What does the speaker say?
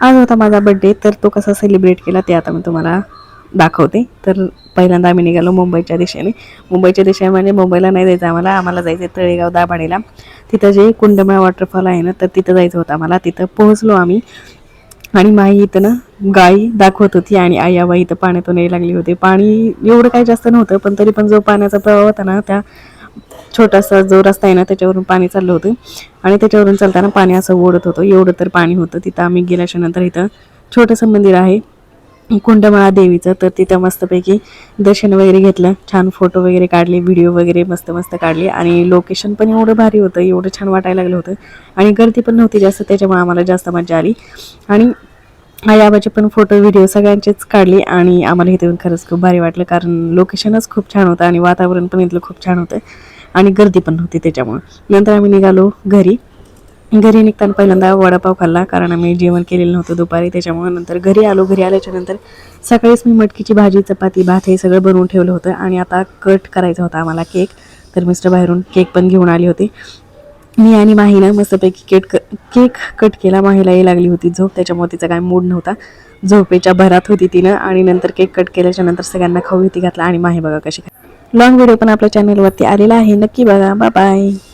आज होता माझा बड्डे, तर तो कसा सेलिब्रेट केला ते आता मी तुम्हाला दाखवते. तर पहिल्यांदा आम्ही निघालो मुंबईच्या दिशेने. मुंबईच्या दिशेने म्हणजे मुंबईला नाही जायचं आम्हाला जायचं आहे तळेगाव दाभाडेला. तिथं जे कुंडमळा वॉटरफॉल आहे ना, तर तिथं जायचं होतं आम्हाला. तिथं पोहोचलो आम्ही आणि माई इथं ना गाई दाखवत होती आणि आई आबाई इथं पाण्यातून यायला लागली होती. पाणी एवढं काही जास्त नव्हतं, पण तरी पण जो पाण्याचा प्रवाह होता ना, त्या छोटासा जो रस्ता आहे ना त्याच्यावरून पाणी चाललं होतं आणि त्याच्यावरून चालताना पाणी असं ओढत होतं. एवढं तर पाणी होतं. तिथं आम्ही गेल्याच्या नंतर इथं छोटंसं मंदिर आहे कुंडमाळा देवीचं, तर तिथं मस्तपैकी दर्शन वगैरे घेतलं, छान फोटो वगैरे काढले, व्हिडिओ वगैरे मस्त मस्त काढले आणि लोकेशन पण एवढं भारी होतं, एवढं छान वाटायला लागलं होतं आणि गर्दी पण नव्हती जास्त, त्याच्यामुळे आम्हाला जास्त मजा आली. आणि आई आबाचे पण फोटो व्हिडिओ सगळ्यांचेच काढले आणि आम्हाला इथे येऊन खरंच खूप भारी वाटलं, कारण लोकेशनच खूप छान होतं आणि वातावरण पण इथलं खूप छान होतं आणि गर्दी पण नव्हती त्याच्यामुळं. नंतर आम्ही निघालो घरी. घरी निघताना पहिल्यांदा वडापाव खाल्ला, कारण आम्ही जेवण केलेलं नव्हतं दुपारी, त्याच्यामुळे नंतर घरी आलो. घरी आल्याच्या नंतर सकाळीच मी मटकीची भाजी, चपाती, भात हे सगळं बनवून ठेवलं होतं आणि आता कट करायचा होता आम्हाला केक. तर मिस्टर बाहेरून केक पण घेऊन आले होते. मी आणि माहीनं मस्तपैकी केक कट केला. माहीला यायला लागली होती झोप, त्याच्यामुळे तिचा काय मूड नव्हता, झोपेच्या भरात होती तिनं. आणि नंतर केक कट केल्याच्या नंतर सगळ्यांना खाऊ घातला आणि माही बघा कशी. लॉंग व्हिडिओ पण आपल्या चॅनलवरती आलेला आहे, नक्की बघा. Bye bye.